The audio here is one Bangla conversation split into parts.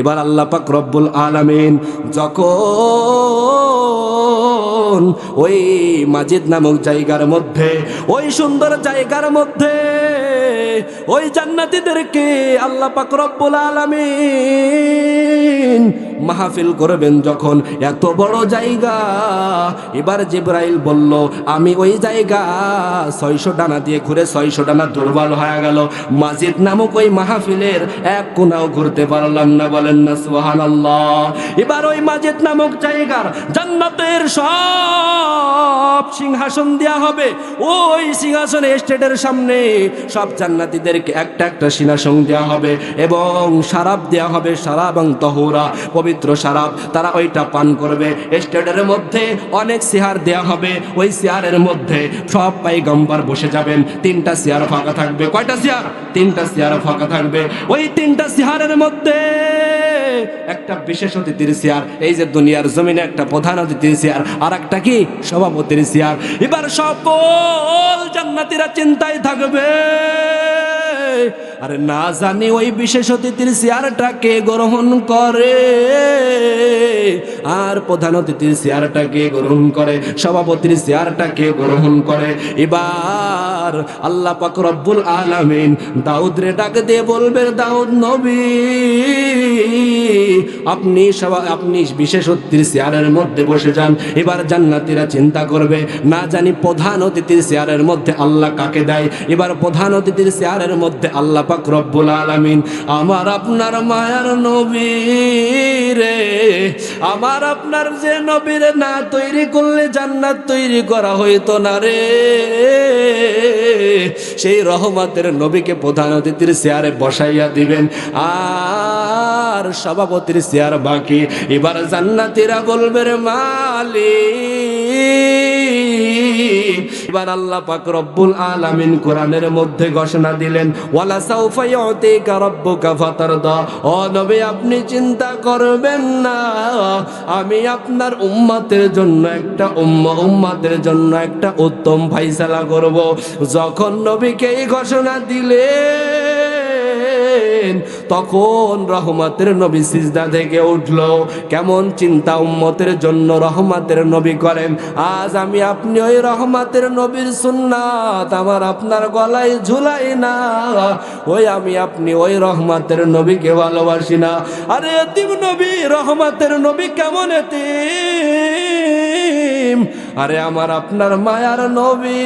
এবার আল্লাহ পাক রব্বুল আলামিন যখন ওই মাজিদ নামক জায়গার মধ্যে, ওই সুন্দর জায়গার মধ্যে ওই জান্নাতীদেরকে আল্লাহ পাক রব্বুল আলামিন মাহফিল করবেন, যখন এত বড় জায়গা, এবার জিবরাইল বলল আমি ওই জায়গা 600 ডানা দিয়ে ঘুরে 600 ডানা দুর্বল হয়ে গেল, মাজিদ নামক ওই মাহফিলের এক কোনাও ঘুরতে পারলাম না। বলেন না সুবহানাল্লাহ। এবার ওই মাজিদ নামক জায়গার জান্নাতের সব সিংহাসন দেয়া হবে, ওই সিংহাসনে স্টেটের সামনে সব জান্নাতীদেরকে একটা একটা সিংহাসন দেওয়া হবে এবং শরাব দেওয়া হবে, শরাব এবং তহুরা, পবিত্র শরাব, তারা ওইটা পান করবে। স্টেটের মধ্যে অনেক চেয়ার দেওয়া হবে, ওই চেয়ারের মধ্যে সব পয়গম্বর বসে যাবেন, 3টা চেয়ার ফাঁকা থাকবে। কয়টা চেয়ার? 3টা চেয়ার ফাঁকা থাকবে। ওই 3টা চেয়ারের মধ্যে একটা বিশেষ অতিথির চেয়ার, এই যে দুনিয়ার জমিনে একটা প্রধান অতিথির চেয়ার, আর একটা কি সভাপতির চেয়ার। এবার সকল জান্নাতীরা চিন্তায় থাকবে, আরে না জানি ওই বিশেষ অতিথির চেয়ারটা কে গ্রহণ করে, আর প্রধান অতিথির চেয়ারটা কে গ্রহণ করে, সভাপতির চেয়ারটা কে গ্রহণ করে। এবার আল্লাহ পাক রব্বুল আলামিন দাউদ রে ডাক দিয়ে বলবে, দাউদ নবী আপনি বিশেষ অতিথির চেয়ারের মধ্যে বসে যান। এবার জান্নাতীরা চিন্তা করবে, না জানি প্রধান অতিথির চেয়ারের মধ্যে আল্লাহ কাকে দেয়। এবার প্রধান অতিথির চেয়ারের মধ্যে আল্লাহ পাক রব্বুল আলামিন আমার আপনার মায়ার নবী রে, আমার আপনার যে নবীর না তৈরি করলে জান্নাত তৈরি করা হইতো না রে, সেই রহমতের নবীকে প্রধান অতিথির চেয়ারে বসাইয়া দিবেন, আর সভাপতির চেয়ার বাকি। এবার জান্নাতীরা বলবে রে মালিক। এবার আল্লাহ পাক রব্বুল আলামিন কোরআনের মধ্যে ঘোষণা দিলেন, ওয়ালা সাউফা ইউতিকা রাব্বুকা ফাতারদা, ও নবী আপনি চিন্তা করবেন না, আমি আপনার উম্মতের জন্য একটা উত্তম ফায়সালা করব। যখন নবীকে এই ঘোষণা দিলেন তখন রহমতের নবী সিজদা থেকে উঠলো। কেমন চিন্তা উম্মতের জন্য রহমতের নবী করেন। আজ আমি আপনি ওই রহমতের নবীর সুন্নাত আমার আপনার গলায় ঝুলাই না, ওই আমি আপনি ওই রহমতের নবীকে ভালোবাসি না। আরে এতিম নবী, রহমতের নবী কেমন এতিম? আরে আমার আপনার মায়ার নবী,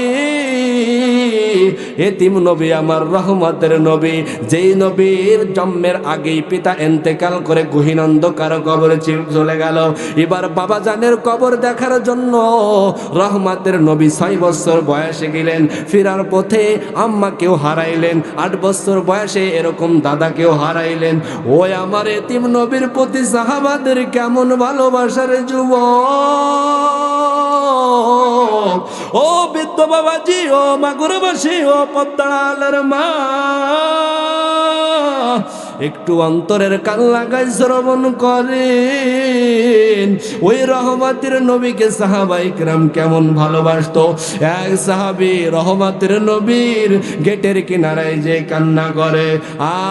এতিম নবী আমার রহমতের নবী, যেই নবীর জন্মের আগেই পিতা ইন্তেকাল করে গহীন অন্ধকার কবরে চলে গেল। এবার বাবা জানের কবর দেখার জন্য রহমতের নবী 6 বছর বয়সে গেলেন, ফেরার পথে আম্মাকেও হারাইলেন, 8 বছর বয়সে এরকম দাদাকেও হারাইলেন। ওই আমার এতিম নবীর প্রতি সাহাবাদের কেমন ভালোবাসার যুবক, ও বৃদ্ধ বাবাজি, ও মাগুরবাসী, ও পদ্মার মা, একটু অন্তরের কান লাগাই শ্রবণ করেন ওই রহমতের নবীকে সাহাবায়ে কেরাম কেমন ভালোবাসতো। এক সাহাবী রহমতের নবীর গেটের কিনারায় যে কান্না করে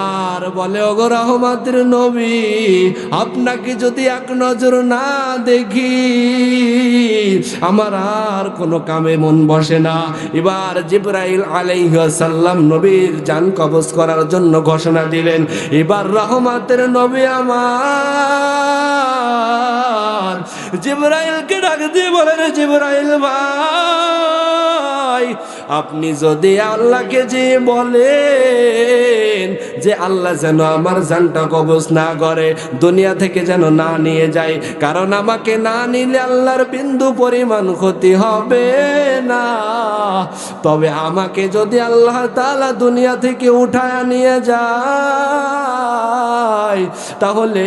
আর বলে, ওগো রহমতের নবী আপনাকে যদি এক নজর না দেখি আমার আর কোনো কামে মন বসে না। এবার জিবরাইল আলাইহিস সালাম নবীর জান কবজ করার জন্য ঘোষণা দিলেন। এবার রহমতের নবী আমার জিবরাইলকে ডাক দিয়ে বলেন, জিবরাইল ভাই আপনি যদি আল্লাহকে যে বলেন যে আল্লাহ যেন আমার জানটা কবজ না করে, দুনিয়া থেকে যেন না নিয়ে যায়, কারণ আমাকে না নিলে আল্লাহর বিন্দু পরিমাণ ক্ষতি হবে না, তবে আমাকে যদি আল্লাহ তাআলা দুনিয়া থেকে উঠায় নিয়ে যায় তাহলে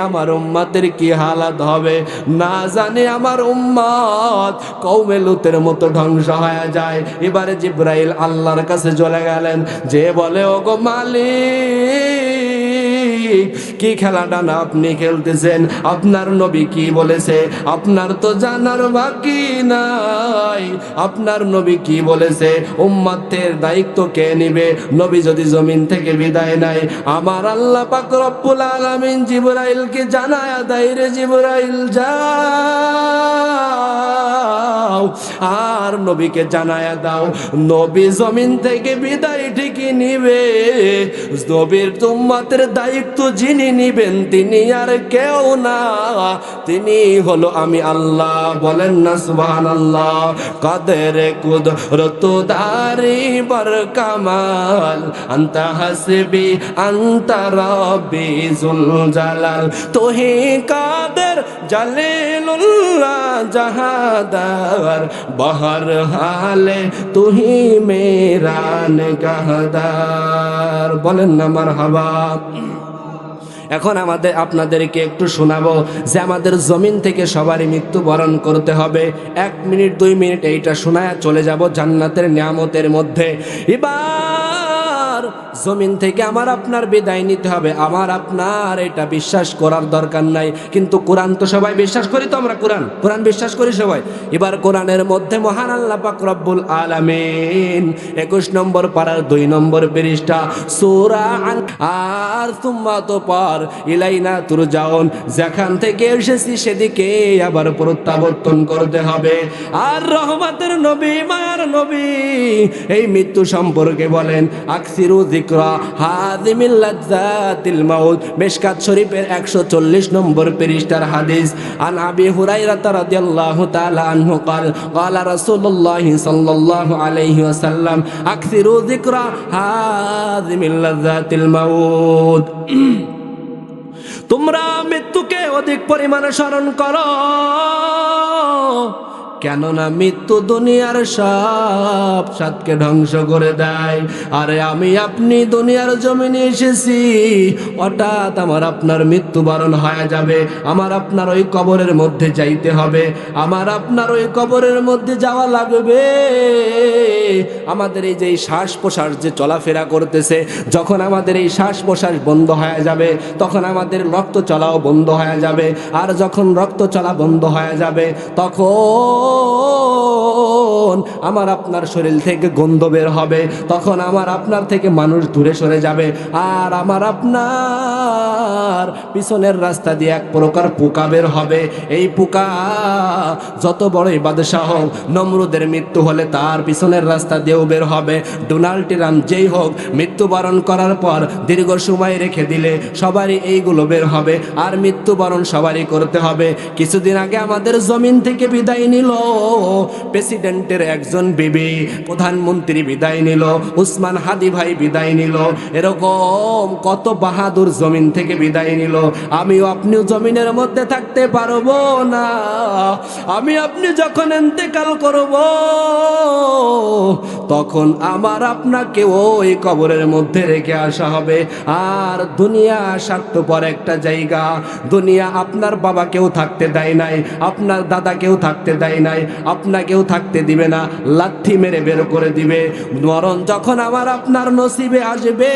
আমার উম্মতের কি হালাত হবে না জানি, আমার উম্মত কওমে লূতের মতো ধ্বংস হয়ে যায়। এবারে জিবরাইল আল্লাহর কাছে চলে গেলেন, যে বলে ওগো মালিক কি খেলাটা না আপনি খেলতেছেন? আপনার নবী কি বলেছে আপনার তো জানার বাকি নাই। আপনার নবী কি বলেছে, উম্মতের দায়িত্ব কে নেবে? নবী যদি জমিন থেকে বিদায় নেয়, আমার আল্লাহ পাক রব্বুল আলামিন জিবরাইলকে জানায়া দেয়, রে জিবরাইল যাও আর নবীকে জানায়া দাও, নবী জমিন থেকে বিদায় ঠিকই নিবে। নবীর উম্মতের দায়িত্ব যিনি নিবেন তিনি আর কেউ না, তিনি হলো আমি আল্লাহ। বলেন না সুবহানাল্লাহ। কাদের কুদরত দারি বর কামাল, আনতা হাসবি আনতা রব্বি জুল জালাল, তোহি কাদের জালিলুল্লাহ জাহাদার, বহর হালে তুহি মেরা নিগাহদার। বলেন না মারহাবা। এখন আপনাদেরকে একটু শোনাবো যে আমাদের জমিন থেকে সবারই মৃত্যুবরণ করতে হবে। 1 মিনিট 2 মিনিট এইটা শোনায়া চলে যাব জান্নাতের নিয়ামতের মধ্যে। এবার জমিন থেকে আমার আপনার বিদায় নিতে হবে। আমার আপনার এটা বিশ্বাস করার দরকার নাই, কিন্তু কোরআন তো সবাই বিশ্বাস করি, তো আমরা কোরআন বিশ্বাস করি সবাই। এবার কোরআনের মধ্যে মহান আল্লাহ পাক রব্বুল আলামিন 21 নম্বর পারার 2 নম্বর পৃষ্ঠা সূরা আর সুম্মা তো পার ইলাইনা তুরজাউন, যেখান থেকে এসেছি সেদিকে আবার প্রত্যাবর্তন করতে হবে। আর রহমতের নবী মায়ার নবী এই মৃত্যু সম্পর্কে বলেন, আকসিরু যিকরা হাযিমিল লাযযাতিল মাউত, মিশকাত শরীফের 140 নম্বর পৃষ্ঠার হাদিস। আন আবি হুরায়রা রাদিয়াল্লাহু তাআলা আনহু ক্বালা রাসূলুল্লাহ সাল্লাল্লাহু আলাইহি ওয়াসাল্লাম, আকসিরু যিকরা হাযিমিল লাযযাতিল মাউত, তোমরা মৃত্যুকে অধিক পরিমাণে স্মরণ করো, কেননা মৃত্যু দুনিয়ার সব স্বাদকে ধ্বংস করে দেয়। আরে আমি আপনি দুনিয়ার জমিনে এসেছি, হঠাৎ আমার আপনার মৃত্যুবরণ হয়ে যাবে, আমার আপনার ওই কবরের মধ্যে যাইতে হবে, আমার আপনার ওই কবরের মধ্যে যাওয়া লাগবে। আমাদের এই যে শ্বাস প্রশ্বাস যে চলাফেরা করতেছে, যখন আমাদের এই শ্বাস প্রশ্বাস বন্ধ হয়ে যাবে তখন আমাদের রক্ত চলাও বন্ধ হয়ে যাবে। আর যখন রক্ত চলা বন্ধ হয়ে যাবে তখন আমার আপনার শরীর থেকে গন্ধ বের হবে, তখন আমার আপনার থেকে মানুষ দূরে সরে যাবে। আর আমার আপনার পিছনের রাস্তা দিয়ে এক প্রকার পোকা বের হবে। এই পোকা যত বড়ই বাদশাহ হোক, নমরুদের মৃত্যু হলে তার পিছনের রাস্তা দিয়েও বের হবে। ডোনাল্ড ট্রাম্প যেই হোক, মৃত্যুবরণ করার পর দীর্ঘ সময় রেখে দিলে সবারই এইগুলো বের হবে। আর মৃত্যুবরণ সবারই করতে হবে। কিছুদিন আগে আমাদের জমিন থেকে বিদায় নিল প্রেসিডেন্টের একজন বিবি, প্রধানমন্ত্রী বিদায় নিল, উসমান হাদি ভাই বিদায় নিল, এরকম কত বাহাদুর জমিন থেকে বিদায় নিল। আমিও আপনিও জমিনের মধ্যে থাকতে পারবো না। আমি আপনি যখন ইন্তেকাল করব তখন আমার আপনাকে ওই কবরের মধ্যে রেখে আসা হবে। আর দুনিয়া স্বার্থপর একটা জায়গা। দুনিয়া আপনার বাবাকেও থাকতে দেয় নাই, আপনার দাদাকেও থাকতে দেয় নাই, আপনাকেও থাকতে দিবে না, লাথি মেরে বের করে দিবে। মরণ যখন আমার আপনার নসিবে আসবে,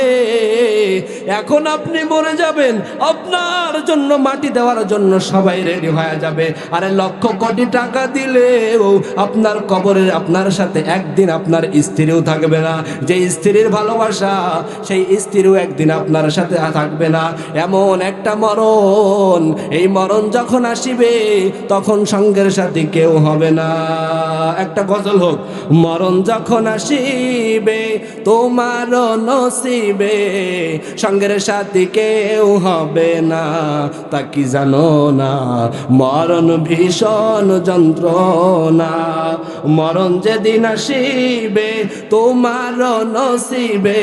এখন আপনি মরে যাবেন, আপনার জন্য মাটি দেওয়ার জন্য সবাই রেডি হয়ে যাবে। আরে লক্ষ কোটি টাকা দিলেও আপনার কবরের আপনার সাথে একদিন আপনার স্ত্রীও থাকবে না। যে স্ত্রীর ভালোবাসা, সেই স্ত্রীও একদিন আপনার সাথে থাকবে না। এমন একটা মরণ, এই মরণ যখন আসিবে তখন সঙ্গের সাথে কেউ হবে না। একটা গজল হোক, মরণ যখন আসিবে তোমার নসিবে, সঙ্গের সাথে কেউ হবে না, তা কি জানো না? মরণ ভীষণ যন্ত্রণা, মরণ যেদিন আসিবে তোমার নসিবে,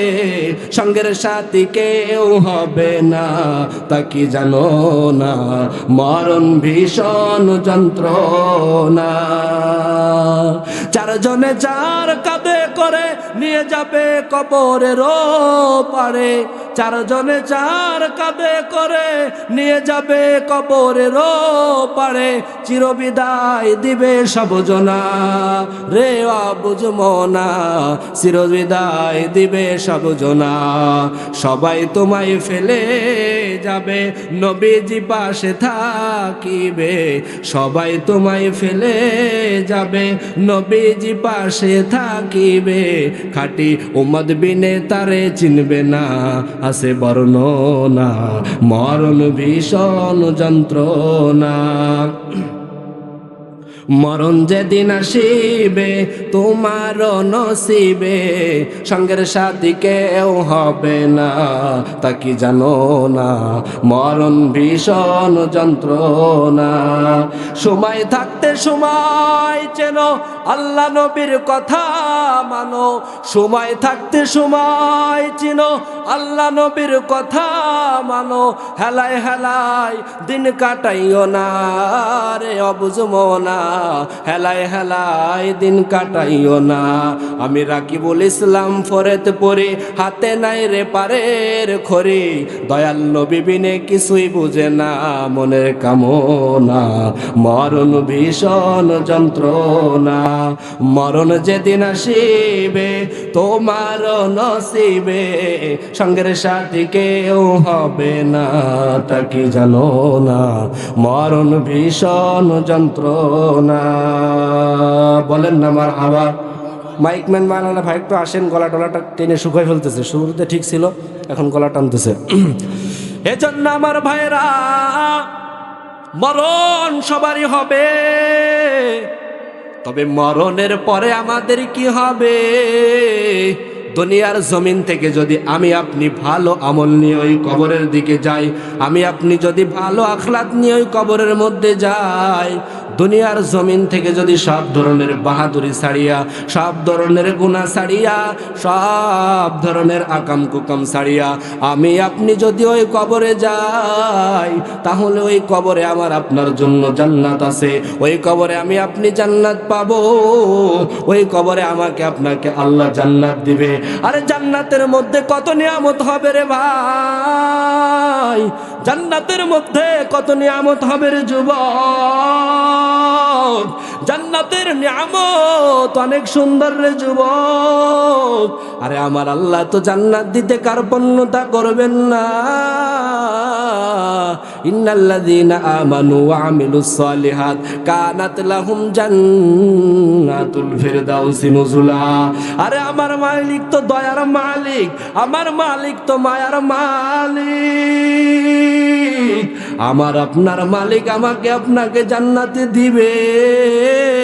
সঙ্গের সাথী কেউ হবে না, তা কি জানো না? মরণ ভীষণ যন্ত্রণা। চারজনে চার কাঁধে করে নিয়ে যাবে কবরের পারে, চারজনে চার কাঁধে করে নিয়ে যাবে কবরের পারে, চিরবিদায় দিবে সব জনা রে অবুঝ মনা, চিরবিদায় দিবে সব জনা। সবাই তোমায় ফেলে যাবে, নবীজি পাশে থাকিবে। সবাই তোমায় ফেলে যাবে, নবীজি পাশে থাকিবে। খাটি উম্মত বিনে তারে চিনবে না, আছে বর্ণনা মরণ ভীষণ যন্ত্রণা। মরণ যেদিন আসিবে তোমার নসিবে, সঙ্গের সাথী কেউ হবে না, তা কি জানো না? মরণ ভীষণ যন্ত্রণা। সময় থাকতে সময় চেনো, আল্লাহ নবীর কথা মানো। সময় থাকতে সময় চিনো, আল্লাহ নবীর কথা মানো। হেলায় হেলায় দিন কাটাইও না রে অবুঝ মনা, হেলায় হেলায় দিন কাটাইও না। আমি রাকিবুল ইসলাম ফরিদপুরি, হাতে নাই রে পারের খড়ি। দয়াল নবী বিনে কিছুই বুঝে না মনের কামনা, মরণ ভীষণ যন্ত্রণা। মরণ যেদিন আসিবে তোমার নসিবে, সঙ্গের সাথী কেউ হবে না, তা কি জানো না? মরণ ভীষণ যন্ত্রণা। বলেন না মারহাবা। মাইকম্যান মাওলানা ভাই একটু আসেন, গলা টলাটা টেনে শুকাই ফেলতেছে। শুরুতে ঠিক ছিল, এখন গলা টানতেছে। এজন্য আমার ভাইরা, মরণ সবারই হবে, তবে মরণের পরে আমাদের কি হবে? দুনিয়ার জমিন থেকে যদি আমি আপনি ভালো আমল নিয়ে ওই কবরের দিকে যাই, আমি আপনি যদি ভালো আখলাক নিয়ে ওই কবরের মধ্যে যাই, দুনিয়ার জমিন থেকে যদি সব ধরনের বাহাদুরি ছাড়িয়া, সব ধরনের গুনাহ ছাড়িয়া, সব ধরনের আকাম কুকাম ছাড়িয়া আমি আপনি যদি ওই কবরে যাই, তাহলে ওই কবরে আমার আপনার জন্য জান্নাত আছে। ওই কবরে আমি আপনি জান্নাত পাবো। ওই কবরে আমাকে আপনাকে আল্লাহ জান্নাত দিবে। আরে জান্নাতের মধ্যে কত নিয়ামত হবে রে ভাই, জান্নাতের মধ্যে কত নিয়ামত হবে রে যুবক। জান্নাতের নিয়ামত অনেক সুন্দর রে যুবক। আরে আমার আল্লাহ তো জান্নাত দিতে কার্পণ্যতা করবেন না। ইন্নাল্লাযীনা আমানু ওয়া আমিলুস সালিহাত কানাত লাহুম জান্নাতুল ফিরদাউসি নুজুলা। আরে আমার মালিক তো দয়ার মালিক, আমার মালিক তো মায়ার মালিক। আমার আপনার মালিক আমাকে আপনাকে জান্নাতে দিবেন,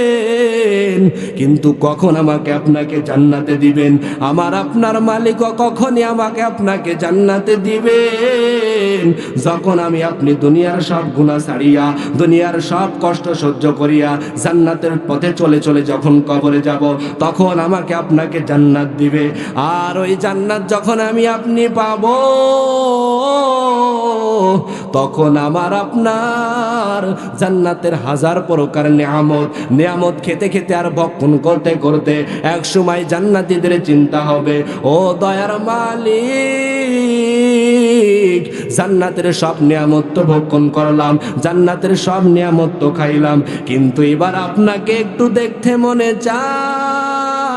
কিন্তু কখন আমাকে আপনাকে জান্নাতে দিবেন? আমার আপনার মালিক কখনই আমাকে আপনাকে জান্নাতে দিবেন যখন আমি আপনি দুনিয়ার সব গুনাহ ছাড়িয়া, দুনিয়ার সব কষ্ট সহ্য করিয়া জান্নাতের পথে চলে চলে যখন কবরে যাব, তখন আমাকে আপনাকে জান্নাত দিবে। আর ওই জান্নাত যখন আমি আপনি পাবো, তখন আমার আপনার জান্নাতের হাজার প্রকার নিয়ামত খেতে খেতে আর ভক্ষণ করতে করতে এক সময় জান্নাতীদের চিন্তা হবে, ও দয়ার মালিক, জান্নাতের সব নিয়ামত তো ভক্ষণ করলাম, জান্নাতের সব নিয়ামত তো খাইলাম, কিন্তু এবার আপনাকে একটু দেখতে মনে চায়,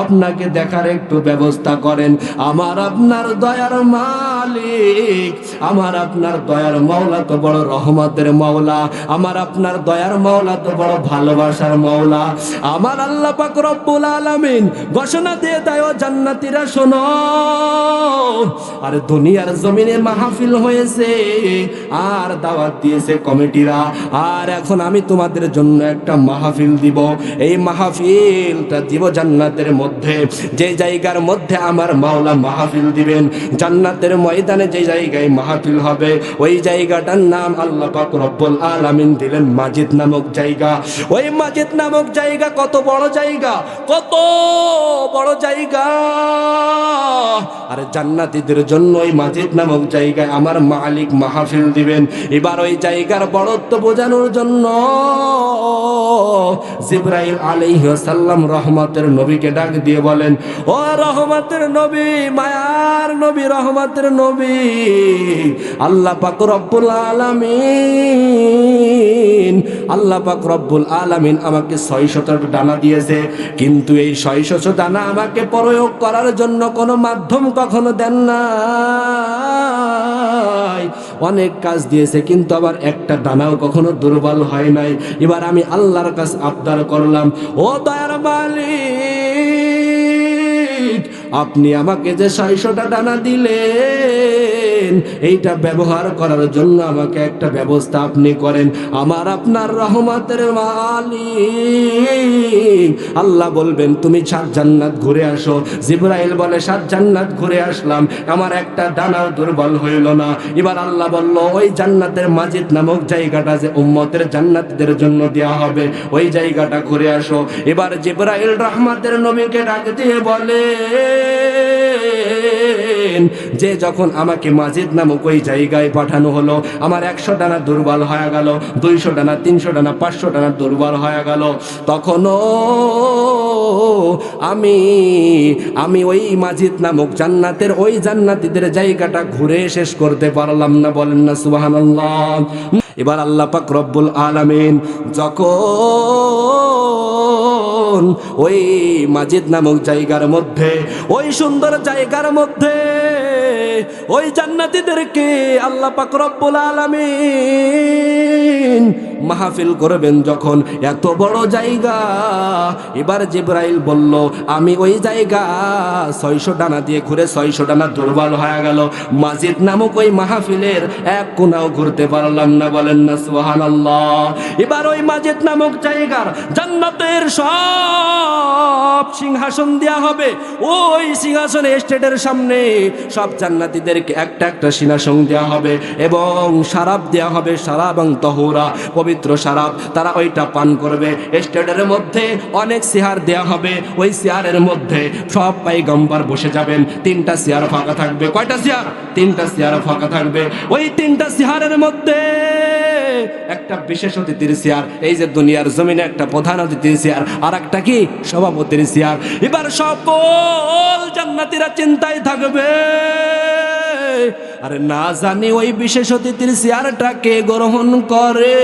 আপনাকে দেখার একটু ব্যবস্থা করেন। আমার আপনার দয়ার মালিক, আমার আপনার দয়ার মাওলা তো বড় রহমতের মাওলা, আমার আপনার দয়ার মাওলা তো বড় ভালোবাসার মাওলা। আমার আল্লাহ পাক রব্বুল আলামিন ঘোষণা দিয়ে দেয়, ও জান্নাতীরা শোনো, আর দুনিয়ার জমিনে মাহফিল হয়েছে আর দাওয়াত দিয়েছে কমিটিরা, আর এখন আমি তোমাদের জন্য একটা মাহফিল দিব। এই মাহফিলটা দিব জান্নাতের মধ্যে, যে জায়গার মধ্যে আমার মাওলা মাহফিল দিবেন, জান্নাতের ময়দানে যে জায়গায় মাহফিল হবে, ওই জায়গাটার নাম আল্লাহ পাক রব্বুল আলামিন দিলেন মাজিদ নামক জায়গা। ওই মাজিদ নামক জায়গা কত বড় জায়গা, কত বড় জায়গা। আর জান্নাতীদের জন্য ওই মাজিদ নামক জায়গায় আমার মালিক মাহফিল দিবেন। এবার ওই জায়গার বড়ত্ব বোঝানোর জন্য জিবরাইল আলাইহিস সালাম রহমতের নবী নবীকে ডাক দিয়ে বলেন, ও রহমতের নবী, মায়ার নবী, রহমতের নবী, আল্লাহ পাক রব্বুল আলামিন, আল্লাহ পাক রব্বুল আলামিন আমাকে 600 ডানা দিয়েছে, কিন্তু এই 600 ডানা আমাকে প্রয়োগ করার জন্য কোনো মাধ্যম কখনো দেন না। অনেক কাজ দিয়েছে, কিন্তু আবার একটা দানাও কখনো দুর্বল হয় নাই। এবার আমি আল্লাহর কাছে আবদার করলাম, ও দয়ার মালিক, আপনি আমাকে যে 600টা ডানা দিলেন, এইটা ব্যবহার করার জন্য আমাকে একটা ব্যবস্থা আপনি করেন। আমার আপনার রহমতের মালিক। আল্লাহ বলবেন, তুমি 7 জান্নাত ঘুরে আসো। জিবরাইল বলে, 7 জান্নাত ঘুরে আসলাম, আমার একটা ডানাও দুর্বল হইল না। এবার আল্লাহ বলল, ওই জান্নাতের মাজিদ নামক জায়গাটা যে উম্মতের জান্নাতীদের জন্য দেয়া হবে, ওই জায়গাটা ঘুরে আসো। এবার জিবরাইল রহমতের নবীকে ডাক দিয়ে বলে যে, যখন আমাকে মাজিদ নামক ওই জায়গায় পাঠানো হলো, আমার 100 ডানা দুর্বল হয়ে গেল, 200 ডানা, 300 ডানা, 500 ডানা দুর্বল হয়ে গেল। তখনও আমি ওই মাজিদ নামক জান্নাতের ওই জান্নাতীদের জায়গাটা ঘুরে শেষ করতে পারলাম না। বলেন না সুবহানাল্লাহ। এবার আল্লাহ পাক রব্বুল আলামিন যখন ওই মাজিদ নামক জায়গার মধ্যে, ওই সুন্দর জায়গার মধ্যে ওই জান্নাতীদেরকে আল্লাহ পাক রব্বুল আলামিন মাহফিল করবেন যখন, এত বড় জায়গা, এবার জিবরাইল বলল, আমি ওই জায়গা 600 ডানা দিয়ে ঘুরে 600 ডানা দুর্বল হয়ে গেল, মাজিদ নামক ওই মাহফিলের এক কোনাও ঘুরতে পারলাম না। বলেন না সুবহানাল্লাহ। এবার ওই মাজিদ নামক জায়গার জান্নাতের সব সিংহাসন দেয়া হবে, ওই সিংহাসনে স্টেটের সামনে সব জান্নাতীদেরকে একটা একটা সিংহাসন দেওয়া হবে এবং শরাব দেওয়া হবে, শরাব এবং তহুরা, পবিত্র শরাব, তারা ওইটা পান করবে। স্টেটের মধ্যে অনেক চেয়ার দেওয়া হবে, ওই চেয়ারের মধ্যে সব পয়গম্বর বসে যাবেন। 3টা চেয়ার ফাঁকা থাকবে। কয়টা চেয়ার? 3টা চেয়ার ফাঁকা থাকবে। ওই 3টা চেয়ারের মধ্যে একটা বিশেষ অতিথির চেয়ার, এই যে দুনিয়ার জমিনে একটা প্রধান অতিথির চেয়ার, আর একটা কি সভাপতির চেয়ার। এবার সকল জান্নাতীরা চিন্তায় থাকবে, আরে না জানি ওই বিশেষ অতিথির চেয়ারটাকে গ্রহণ করে,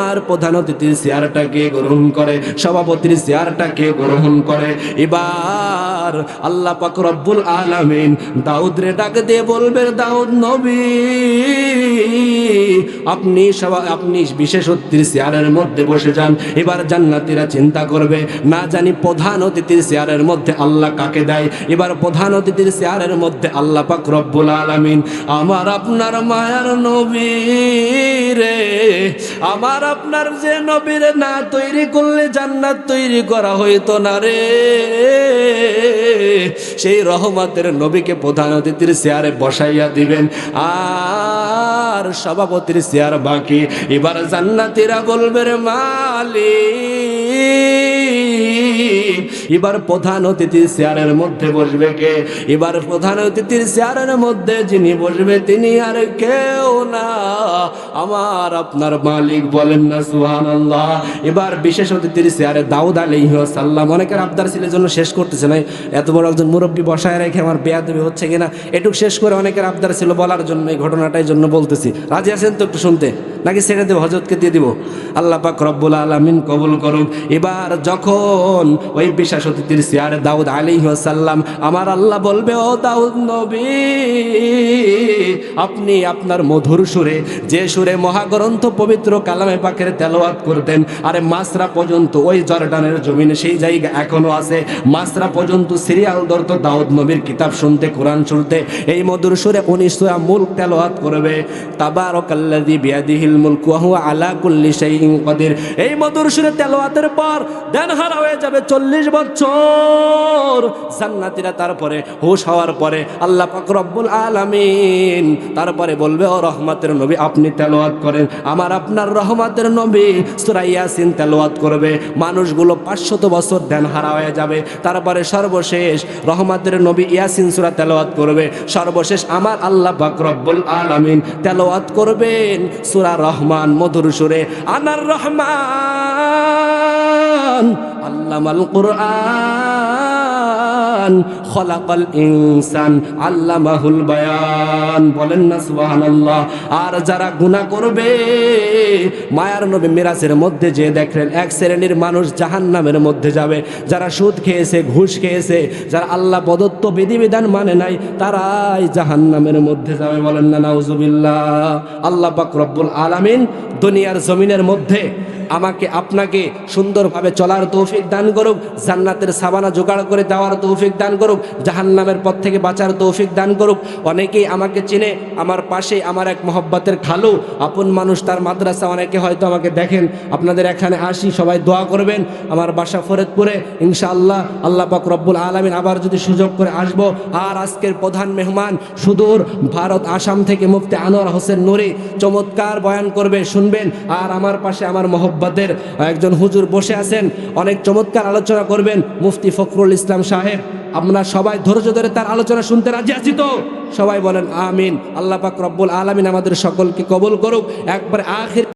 আর প্রধান অতিথির চেয়ারটাকে গ্রহণ করে, সভাপতির চেয়ারটাকে গ্রহণ করে। এবার আল্লাহ পাক রব্বুল আলামিন দাউদ রে ডাক দিয়ে বলবে, দাউদ নবী, আপনি বিশেষ অতিথির চেয়ারের মধ্যে বসে যান। এবার জান্নাতীরা চিন্তা করবে, না জানি প্রধান অতিথির চেয়ারের মধ্যে আল্লাহ কাকে দেয়। এবার প্রধান অতিথির চেয়ারের মধ্যে আল্লাহ পাক রব্বুল আলামিন আমার আপনার মায়ার নবী রে, আমার আপনার যে নবীর না তৈরি করলে জান্নাত তৈরি করা হইতো না রে, সেই রহমতের নবীকে প্রধান অতিথির চেয়ারে বসাইয়া দিবেন, আর সভাপতির চেয়ার বাকি। এবার জান্নাতীরা বলবে, রে মালিক, এবার প্রধান অতিথির চেয়ারের মধ্যে বসবে কে? এবার প্রধান অতিথির চেয়ারের মধ্যে যিনি বসবে তিনি আর কেউ না, আমার আপনার মালিক। বলেন না সুবহানাল্লাহ। এবার বিশেষ অতিথির চেয়ারে দাউদ আলাইহিস সালাম, অনেকের আবদার ছিল জন্য শেষ করতেছে না, এত বড় একজন মুরব্বী বসায় রেখে আমার বেয়াদবি হচ্ছে কিনা, এটুক শেষ করে অনেকের আবদার ছিল বলার জন্য, এই ঘটনাটাই জন্য বলতেছি। রাজি আছেন তো একটু শুনতে, নাকি ছেড়ে দেব, হযরতকে দিয়ে দিব? আল্লাহ পাক রব্বুল আলামিন কবুল করুন। এবার যখন ওই বিশেষ অতিথির চেয়ারে দাউদ আলাইহিস সালাম, আমার আল্লাহ বলবে, ও দাউদ নবী, আপনি আপনার মধুর সুরে, যে সুরে মহাগ্রন্থ পবিত্র কালামে পাকের তেলাওয়াত করতেন, আরে মাসরা পর্যন্ত ওই জর্ডানের জমিনে সেই জায়গা এখনো আছে, মাসরা পর্যন্ত সিরিয়াল ধরতো দাউদ নবীর কিতাব শুনতে, কোরআন শুনতে, এই মধুর সুরে 19 সূরা মুলক তেলাওয়াত করবে। তাবারাকাল্লাযী বিয়াদিহিল মুলকু ওয়া হুয়া আলা কুল্লি শাইইন কাদির। এই মধুর সুরে তেলাওয়াতের পর ধ্যান হারা হয়ে যাবে 40 বছর। জান্নাতীরা তারপরে হুশ হওয়ার পরে আল্লাহ পাক রব্বুল আলামিন তারপরে বলবে, ও রহমতের নবী আপনি তেলাওয়াত করেন। আমার আপনার রহমতের নবী সূরা ইয়াসিন তেলাওয়াত করবে। মানুষগুলো 500 বছর ধ্যান হারা হয়ে যাবে। তারপরে সর্বশেষ রহমতের নবী ইয়াসিন সূরা তেলাওয়াত করবে। সর্বশেষ আমার আল্লাহ পাক রব্বুল আলামিন তেলাওয়াত করবেন সূরা রহমান মধুর সুরে, আনার রহমান আল্লামাল কুরআন খলাকাল ইনসান আল্লামাহুল বায়ান। বলেন না সুবহানাল্লাহ। আর যারা গুনাহ করবে, মায়ার নবী মিরাজের মধ্যে যে দেখলেন এক শ্রেণীর মানুষ জাহান্নামের মধ্যে যাবে, যারা সুদ খেয়েছে, ঘুষ খেয়েছে, যারা আল্লাহ প্রদত্ত বিধিবিধান মানে নাই, তারাই জাহান্নামের মধ্যে যাবে। বলেন না নাউজুবিল্লাহ। আল্লাহ পাক রব্বুল আলামিন দুনিয়ার জমিনের মধ্যে আমাকে আপনাকে সুন্দরভাবে চলার তৌফিক দান করুক, জান্নাতের সাবানা জোগাড় করে দেওয়ার তৌফিক দান করুক, জাহান্নামের পথ থেকে বাঁচার তৌফিক দান করুক। অনেকেই আমাকে চিনে, আমার পাশে আমার এক মহব্বতের খালু, আপন মানুষ, তার মাদ্রাসা, অনেকে হয়তো আমাকে দেখেন। আপনাদের এখানে আসি, সবাই দোয়া করবেন। আমার বাসা ফরিদপুরে, ইনশাআল্লাহ আল্লাহ পাক রব্বুল আলামিন আবার যদি সুযোগ করে আসব। আর আজকের প্রধান মেহমান সুদূর ভারত আসাম থেকে মুফতি আনোয়ার হোসেন নুরি চমৎকার বয়ান করবে, শুনবেন। আর আমার পাশে আমার মহব্বতের একজন হুজুর বসে আছেন, অনেক চমৎকার আলোচনা করবেন, মুফতি ফখরুল ইসলাম সাহেব। আমরা সবাই ধৈর্য ধরে তার আলোচনা শুনতে রাজি আছি তো? সবাই বলেন আমিন। আল্লাহ পাক রব্বুল আলামিন আমাদের সকলকে কবুল করুক। একবার আখির